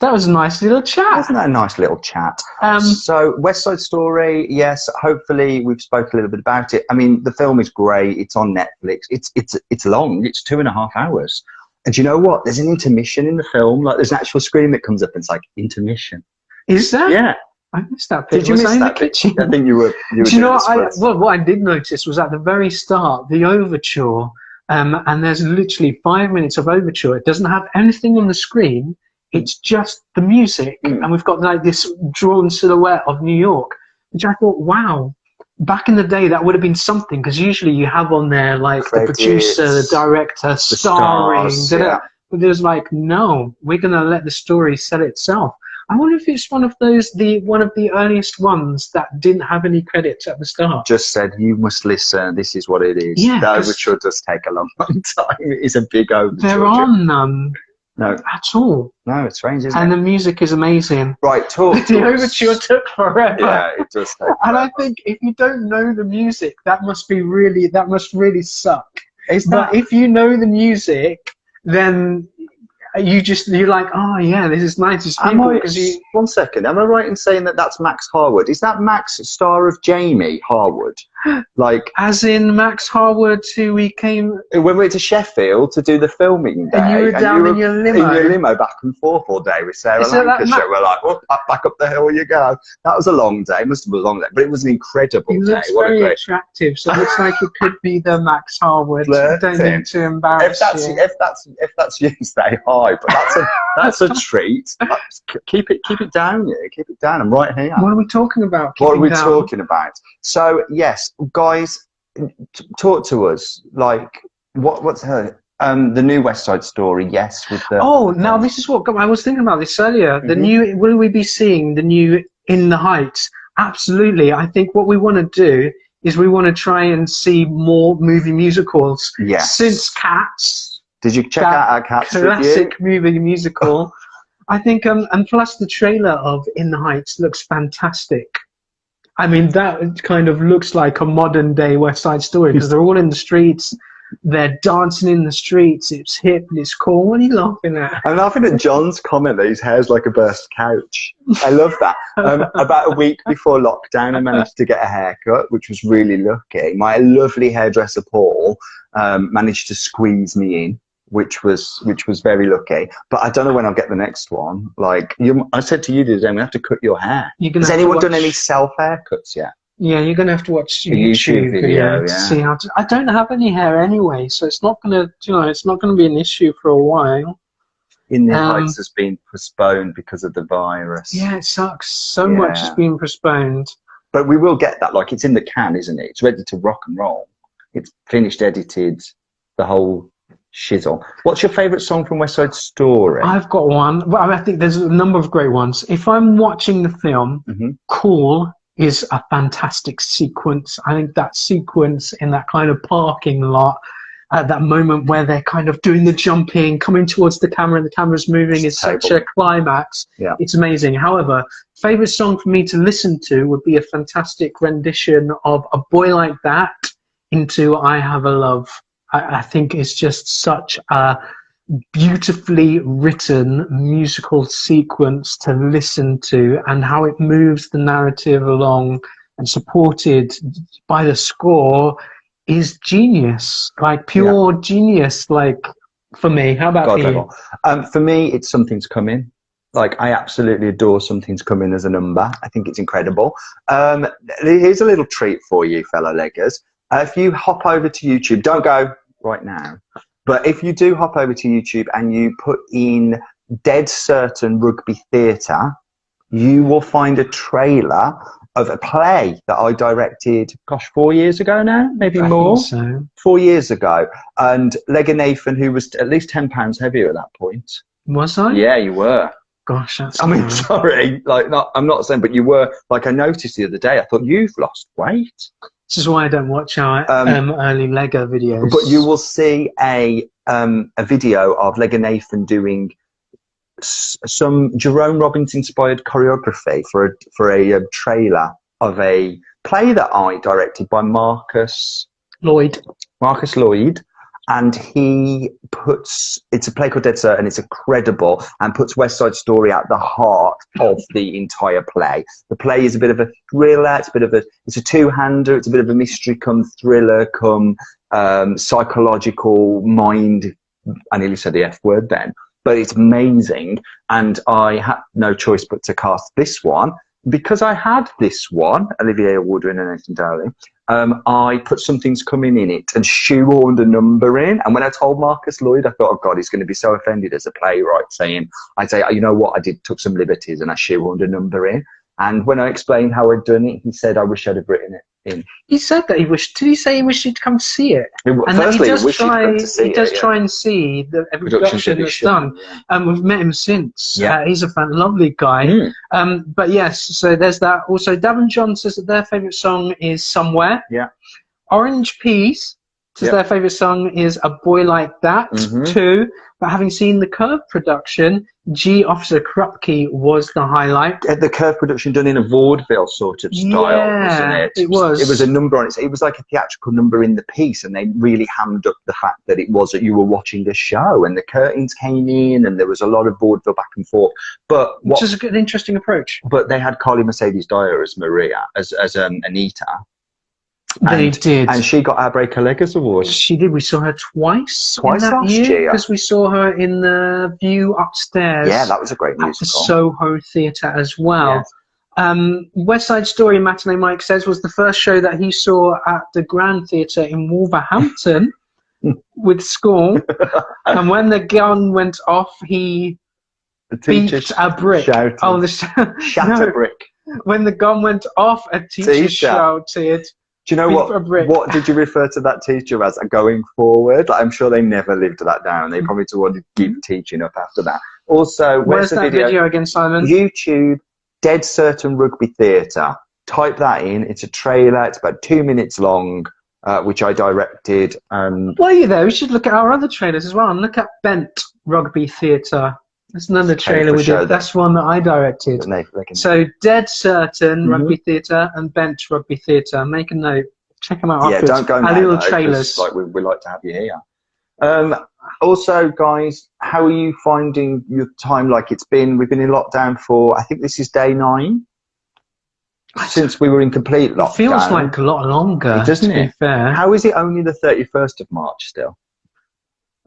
that was a nice little chat. Isn't that a nice little chat? Um, So West Side Story, yes. Hopefully we've spoken a little bit about it. I mean, the film is great. It's on Netflix. It's long. It's 2.5 hours. And do you know what? There's an intermission in the film. Like there's an actual screen that comes up and it's like intermission. Is there? Yeah. I missed that bit. Did you Was miss I in that the bit? kitchen? I think you were. Do you know doing what I did notice was at the very start, the overture, and there's literally 5 minutes of overture. It doesn't have anything on the screen. It's just the music, and we've got like this drawn silhouette of New York, which I thought, wow. Back in the day, that would have been something because usually you have on there like Credits, the producer, the director, starring. stars, But there's like, no, we're gonna let the story sell itself. I wonder if it's one of the earliest ones that didn't have any credits at the start. Just said, you must listen. This is what it is. Yeah, the overture does take a long time. It is a big overture. There are none No, at all, no, it's strange, isn't and it? the music is amazing. Right, talk. The overture took forever. Yeah, it does take And I forever. think if you don't know the music, that must really suck. Is But that if you know the music, then you're like, oh yeah, this is nice. It's beautiful because you. 1 second, am I right in saying that that's Max Harwood? Is that Max, star of Jamie Harwood? Like, As in Max Harwood, who we came. when we went to Sheffield to do the filming day, And you were down in your limo. in your limo back and forth all day with Sarah Is it that Lancashire. We're like, oh, back up the hill you go. That was a long day. It must have been a long day, but it was an incredible He day. looks What a very great. attractive, so it looks like it could be the Max Harwood. Flirt Don't him. need to embarrass you. If that's you, say hi. But that's a treat. Keep it down, yeah. Keep it down. I'm right here. What are we talking about? What are we Keeping down? talking about? So yes, guys, talk to us. Like, what's her? The new West Side Story. Yes, with the. Oh, now this is what I was thinking about this earlier. The Mhm. new. Will we be seeing the new In the Heights? Absolutely. I think what we want to do is we want to try and see more movie musicals. Yes. Since Cats. Did you check that out our Cats review? Classic movie musical. I think, and plus the trailer of In the Heights looks fantastic. I mean, that kind of looks like a modern day West Side Story because they're all in the streets, they're dancing in the streets, it's hip and it's cool. What are you laughing at? I'm laughing at John's comment that his hair's like a burst couch. I love that. About a week before lockdown, I managed to get a haircut, which was really lucky. My lovely hairdresser, Paul, managed to squeeze me in, which was very lucky. But I don't know when I'll get the next one. Like I said to you the other day, we have to cut your hair. Has anyone done any self haircuts yet? Yeah, you're gonna have to watch A YouTube video, to yeah. see how to. I don't have any hair anyway, so it's not gonna, it's not gonna be an issue for a while. In the Heights has been postponed because of the virus. Yeah, it sucks. So much has been postponed. But we will get that. Like, it's in the can, isn't it? It's ready to rock and roll. It's finished, edited, the whole shizzle. What's your favourite song from West Side Story? I've got one. Well, I think there's a number of great ones. If I'm watching the film, Cool is a fantastic sequence. I think that sequence in that kind of parking lot, at that moment where they're kind of doing the jumping, coming towards the camera and the camera's moving, is such a climax. Yeah. It's amazing. However, favourite song for me to listen to would be a fantastic rendition of A Boy Like That into I Have a Love. I think it's just such a beautifully written musical sequence to listen to, and how it moves the narrative along and supported by the score is genius, like pure genius, like for me. How about God for you? level. For me, it's Something's Coming. Like, I absolutely adore Something's Coming as a number. I think it's incredible. Here's a little treat for you, fellow leggers. If you hop over to YouTube, don't go right now, but if you do hop over to YouTube and you put in Dead Certain Rugby Theatre, you will find a trailer of a play that I directed, 4 years ago now, maybe more. So 4 years ago. And Leg Nathan, who was at least 10 pounds heavier at that point. was I? Yeah, you were. Gosh, that's. I mean, sorry, like, I'm not saying, but you were. Like, I noticed the other day, I thought, you've lost weight. This is why I don't watch our early Lego videos. But you will see a video of Leg Nathan doing some Jerome Robbins inspired choreography for a trailer of a play that I directed by Marcus Lloyd, and he puts, it's a play called Dead Certain, and it's incredible, and puts West Side Story at the heart of the entire play. The play is a bit of a thriller, it's a two-hander, it's a bit of a mystery come thriller come psychological mind, I nearly said the F word then, but it's amazing, and I had no choice but to cast this one. Because I had this one, Olivier Award-winner and Nathan Dowling, I put Something's Coming in it and shoehorned a number in. And when I told Marcus Lloyd, I thought, oh God, he's going to be so offended as a playwright, I'd say, you know what, took some liberties and I shoehorned a number in. And when I explained how I'd done it, he said, I wish I'd have written it in. He said that he wished. Did he say he wished he'd come to see it? And firstly, he does he does try and see every production that's done. We've met him since. Yeah. He's a lovely guy. But yes, so there's that. Also, Davin John says that their favourite song is Somewhere. Yeah. Orange Peas says their favourite song is A Boy Like That too. But having seen the Curve production, G Officer Krupke was the highlight. The Curve production done in a vaudeville sort of style, wasn't it? It was. It was a number on it. It was like a theatrical number in the piece, and they really hammed up the fact that it was that you were watching a show, and the curtains came in, and there was a lot of vaudeville back and forth. Which is a good, interesting approach. But they had Carly Mercedes Dyer as Maria, as Anita. They did. And she got our Breaker Leggers Award. She did. We saw her twice last year. Because we saw her in the View upstairs. Yeah, that was a great musical. At the Soho Theatre as well. Yes. West Side Story, Matinee Mike says, was the first show that he saw at the Grand Theatre in Wolverhampton with school. And when the gun went off, he beat a brick. Shouted. Oh, a brick. When the gun went off, a teacher shouted. Do you know what did you refer to that teacher as going forward? I'm sure they never lived that down. They probably just wanted to keep teaching up after that. Also, where's that video again, Simon? YouTube, Dead Certain Rugby Theatre. Type that in. It's a trailer. It's about 2 minutes long, which I directed. While you're there, we should look at our other trailers as well. And look at Bent Rugby Theatre. That's another trailer we did. That's one that I directed. So Dead Certain Rugby Theatre and Bent Rugby Theatre. Make a note. Check them out. Yeah, don't go our little trailers. Like we like to have you here. Also, guys, how are you finding your time? Like we've been in lockdown for, I think this is day 9 since we were in complete lockdown. It feels like a lot longer, doesn't it? To be fair. How is it only the 31st of March still?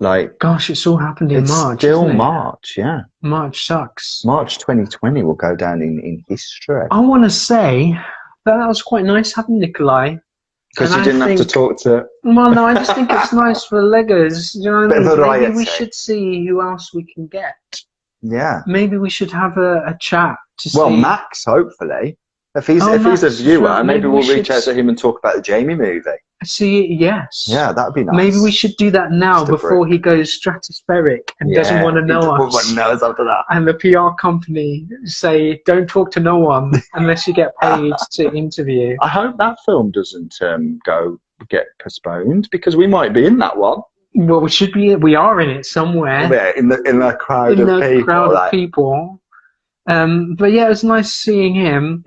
Like, gosh, it's all happened in March. Still March, yeah. March sucks. March 2020 will go down in history. I want to say that was quite nice having Nikolai. Because you didn't have to talk to. Well, no, I just think it's nice for Leggers. You know, maybe we should see who else we can get. Yeah. Maybe we should have a chat to see. Well, Max, hopefully. If he's a viewer, maybe we'll reach out to him and talk about the Jamie movie. See, yes. Yeah, that'd be nice. Maybe we should do that now before he goes stratospheric and doesn't want to know us. Doesn't know us after that. And the PR company say, don't talk to no one unless you get paid to interview. I hope that film doesn't get postponed, because we might be in that one. Well, we should be. We are in it somewhere. Yeah, in the crowd of people. But yeah, it was nice seeing him.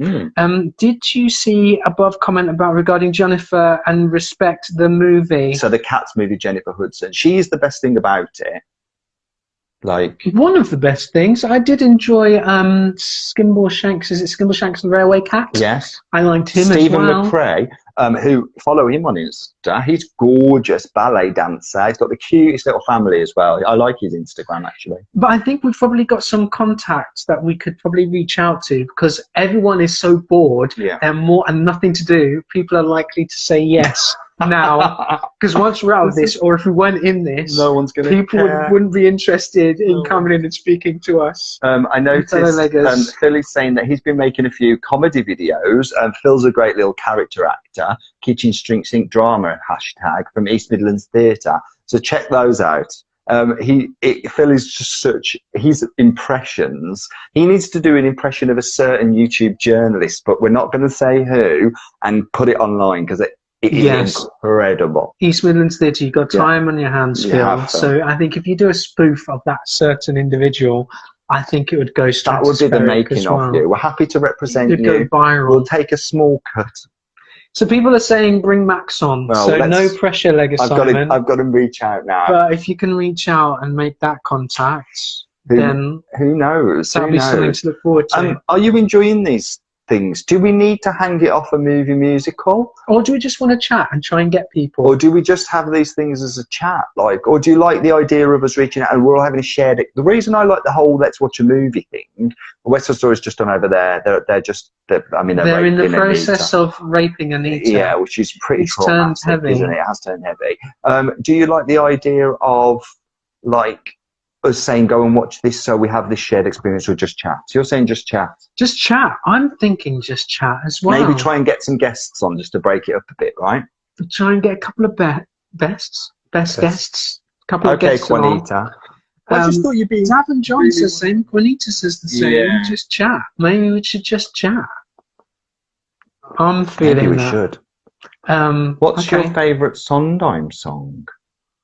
Did you see above comment regarding Jennifer and Respect the movie? So the Cats movie, Jennifer Hudson. She's the best thing about it. Like, One of the best things, I did enjoy Skimble Shanks. Is it Skimble Shanks and the Railway Cat? yes. I liked him Stephen as well. McCrae, who follow him on Insta. He's gorgeous ballet dancer. He's got the cutest little family as well. I like his Instagram actually. But I think we've probably got some contacts that we could probably reach out to, because everyone is so bored and nothing to do. People are likely to say yes now, because once we're out of this, or if we weren't in this, No one's going to people wouldn't be interested in coming in and speaking to us. I noticed Phil's saying that he's been making a few comedy videos. Phil's a great little character actor. Kitchen Sink Drama hashtag from East Midlands Theatre. So check those out. Phil is just such his impressions. He needs to do an impression of a certain YouTube journalist, but we're not going to say who, and put it online because it is incredible. East Midlands Theatre, you've got time on your hands, Phil. So I think if you do a spoof of that certain individual, I think it would go straight. That would be the making of you. We're happy to represent you. Go viral. We'll take a small cut. So people are saying bring Max on. Well, so no pressure, Lego Simon. I've got to reach out now. But if you can reach out and make that contact, then who knows? That'll be something to look forward to. Are you enjoying these things? Do we need to hang it off a movie musical, or do we just want to chat and try and get people, or do we just have these things as a chat, like, or do you like the idea of us reaching out and we're all having a shared? The reason I like the whole let's watch a movie thing, West Side Story's just done over there. They're in the process of raping Anita. Yeah, which is pretty traumatic, isn't it? It has turned heavy. Do you like the idea of like us saying go and watch this so we have this shared experience, or just chat? So you're saying just chat? Just chat. I'm thinking just chat as well. Maybe try and get some guests on just to break it up a bit, right? Try and get a couple of best guests. Couple of guests. Okay, Juanita. I just thought you'd be. Davin John says the same. Juanita says the same. Yeah. Just chat. Maybe we should just chat. I'm feeling Maybe we should. What's your favourite Sondheim song?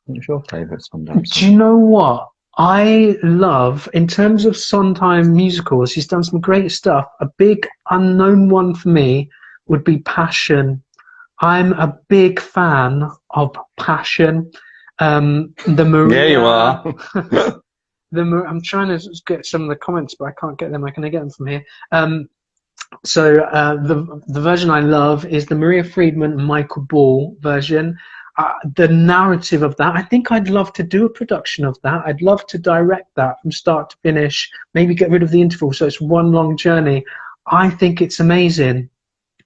What's your favourite Sondheim song? Do you know what? I love, in terms of Sondheim musicals, he's done some great stuff. A big unknown one for me would be Passion. I'm a big fan of Passion. The Maria. Yeah, you are. I'm trying to get some of the comments, but I can't get them. Can I get them from here? So the version I love is the Maria Friedman and Michael Ball version. The narrative of that, I think I'd love to do a production of that. I'd love to direct that from start to finish, maybe get rid of the interval so it's one long journey. I think it's amazing,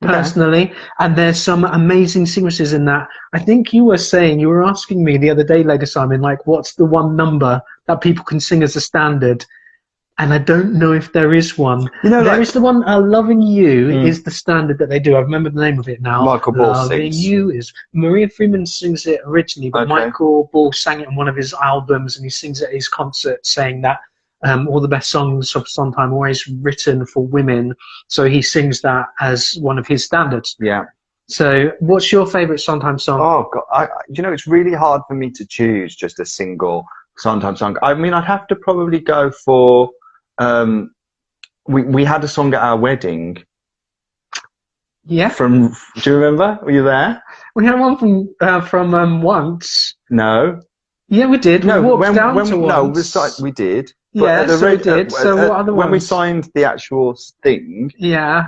personally. And there's some amazing sequences in that. I think you were asking me the other day, Lego Simon, like, what's the one number that people can sing as a standard? And I don't know if there is one. You know, there is the one, Loving You is the standard that they do. I remember the name of it now. Michael Ball Loving You is, Maria Freeman sings it originally, but Michael Ball sang it on one of his albums, and he sings it at his concert, saying that all the best songs of Sondheim are always written for women. So he sings that as one of his standards. Yeah. So what's your favourite Sondheim song? Oh, God. You know, it's really hard for me to choose just a single Sondheim song. I mean, I'd have to probably go for... we had a song at our wedding. Yeah. Do you remember? Were you there? We had one from Once. No. Yeah, we did. No, we walked down to Once. No, we did. Yeah, we did. So what other ones? When we signed the actual thing,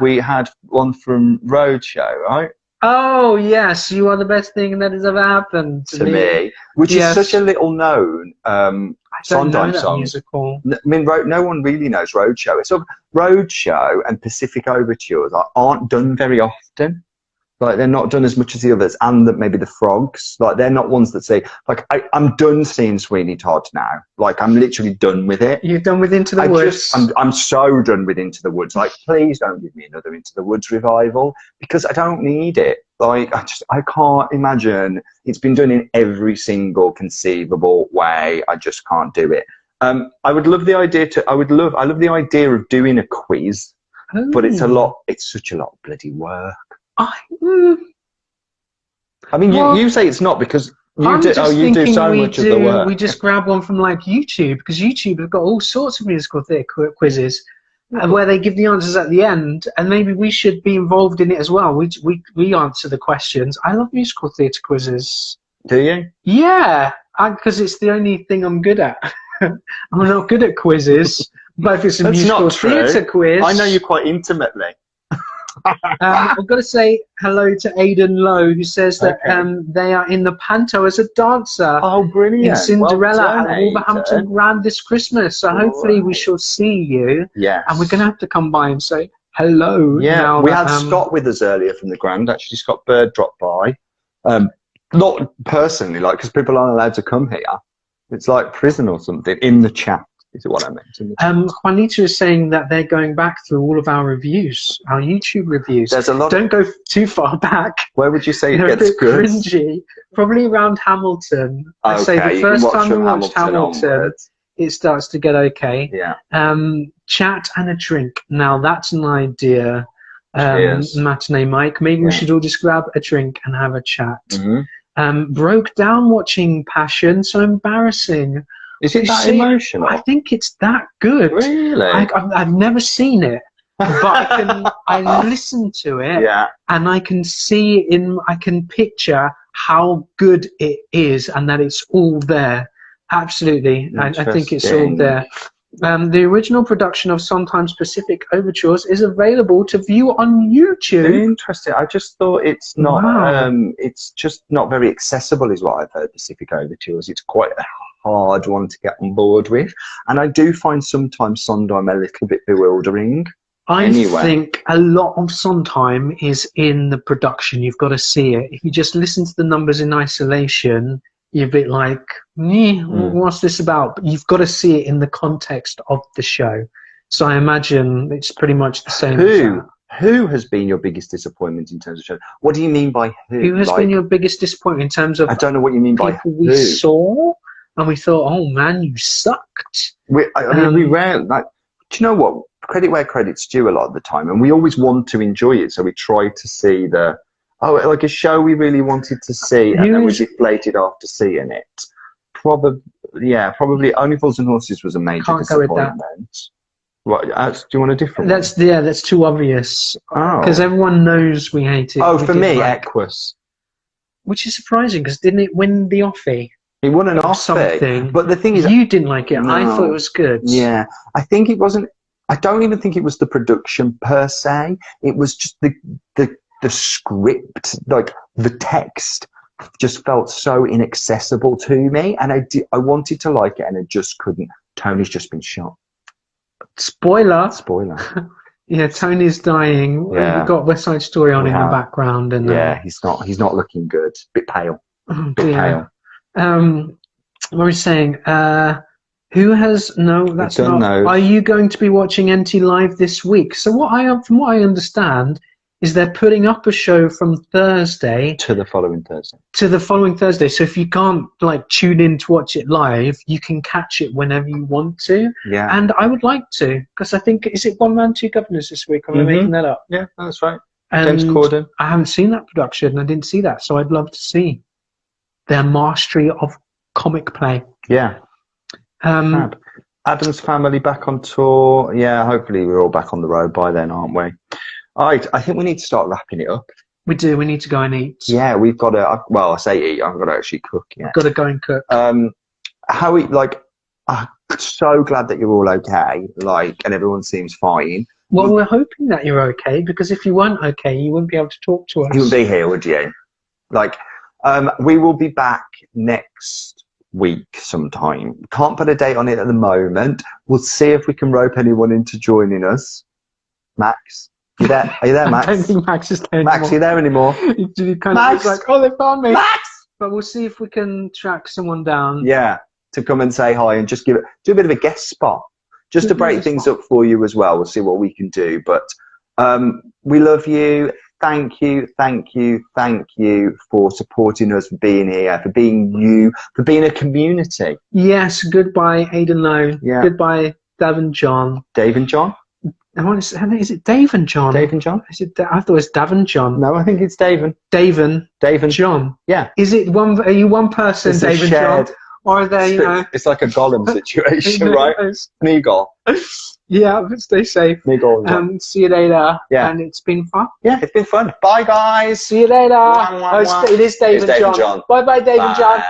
we had one from Roadshow, right? Oh yes, You Are the Best Thing That Has Ever Happened to Me, which is such a little known Sondheim song. Musical. I mean, no one really knows Roadshow. It's Roadshow and Pacific Overtures aren't done very often. Like, they're not done as much as the others, and maybe the Frogs. Like, they're not ones that say, like, I'm done seeing Sweeney Todd now. Like, I'm literally done with it. You're done with Into the Woods? I'm so done with Into the Woods. Like, please don't give me another Into the Woods revival, because I don't need it. Like, I can't imagine. It's been done in every single conceivable way. I just can't do it. I would love the idea I love the idea of doing a quiz, but it's such a lot of bloody work. I mean, you say it's not, because you do so much of the work. We just grab one from like YouTube, because YouTube have got all sorts of musical theatre quizzes where they give the answers at the end, and maybe we should be involved in it as well. We answer the questions. I love musical theatre quizzes. Do you? Yeah, because it's the only thing I'm good at. I'm not good at quizzes, but if it's a That's musical not true. theatre quiz, I know you quite intimately. I've got to say hello to Aidan Lowe, who says that they are in the panto as a dancer Oh, brilliant. in Cinderella Well done, at Wolverhampton Aidan. Grand this Christmas. So hopefully we Right. shall see you. Yes. And we're going to have to come by and say hello. Yeah, now we that, had Scott with us earlier from the Grand. Actually, Scott Bird dropped by. Not personally, like, because people aren't allowed to come here. It's like prison or something. In the chat is what I meant. In the chat. Juanita is saying that they're going back through all of our reviews, our YouTube reviews. There's a lot. Don't go too far back. Where would you say it They're a gets bit good? cringy. Probably around Hamilton. I'd say the you first can watch time we from watched Hamilton, onwards. it starts to get okay. Yeah. Chat and a drink. Now that's an idea. Cheers. Matinee Mike. Maybe we should all just grab a drink and have a chat. Broke down watching Passion. So embarrassing. Is it that emotional? I think it's that good. Really? I've never seen it, but I listen to it, Yeah. and I can see I can picture how good it is, and that it's all there. Absolutely, I think it's all there. The original production of Sondheim's Pacific Overtures is available to view on YouTube. Interesting. I just thought it's not. Wow. It's just not very accessible, is what I've heard. Pacific Overtures. It's quite a hard one to get on board with, and I do find sometimes Sondheim a little bit bewildering. I think a lot of Sondheim is in the production. You've got to see it. If you just listen to the numbers in isolation, you're a bit like, what's this about? But you've got to see it in the context of the show. So I imagine it's pretty much the same. Who has been your biggest disappointment in terms of show? What do you mean by who? Who has been your biggest disappointment in terms of? I don't know what you mean by people who. we saw and we thought, oh man, you sucked. I mean, we rarely, like, do you know what? Credit where credit's due a lot of the time, and we always want to enjoy it, so we try to see like a show we really wanted to see, and then we deflated after seeing it. Probably Only Fools and Horses was a major disappointment. What? Do you want a different one? That's too obvious. Because everyone knows we hate it. For me, Equus. Which is surprising, because didn't it win the Offie? It won an Offie. But the thing is, you didn't like it. No. I thought it was good. Yeah, I think it wasn't. I don't even think it was the production per se. It was just the script, like the text, just felt so inaccessible to me, and I wanted to like it, and I just couldn't. Tony's just been shot. Spoiler. Yeah, Tony's dying. Yeah. We've got West Side Story on in the background, and he's not looking good. Bit pale. Pale. What are we saying? Who has that's not. Know. Are you going to be watching NT Live this week? So from what I understand, is they're putting up a show from Thursday to the following Thursday. So if you can't tune in to watch it live, you can catch it whenever you want to. Yeah. And I would like to, because I think, is it One Man, Two Governors this week? Am I making that up? Yeah, that's right. And James Corden. I haven't seen that production. I didn't see that, so I'd love to see their mastery of comic play. Yeah. Adam's Family back on tour. Yeah, hopefully we're all back on the road by then, aren't we? All right, I think we need to start wrapping it up. We do. We need to go and eat. Yeah, we've got to. Well, I say eat. I've got to actually cook. Yeah. We've got to go and cook. I'm so glad that you're all okay. And everyone seems fine. Well, we're hoping that you're okay, because if you weren't okay, you wouldn't be able to talk to us. You wouldn't be here, would you? We will be back next week sometime. Can't put a date on it at the moment. We'll see if we can rope anyone into joining us. Max, you there? Are you there, Max? I don't think Max is there Max, are you there anymore? You kind Max! of like, oh, they found me. Max! But we'll see if we can track someone down. Yeah, to come and say hi and just do a bit of a guest spot, just to break things up for you as well. We'll see what we can do. But we love you. Thank you for supporting us, for being here, for being you, for being a community. Yes, goodbye, Aidan Lowe. Yeah. Goodbye, Dave and John. Dave and John? Is it Dave and John? Dave and John? I thought it was Dav and John. No, I think it's Dave and John. Yeah. Is it one? Are you one person, it's Dave and John? Or are they, It's like a Gollum situation, right? An eagle. Yeah, stay safe. See you later. Yeah. And it's been fun. Yeah, it's been fun. Bye, guys. See you later. It is Dave and John. Bye-bye, Dave and John.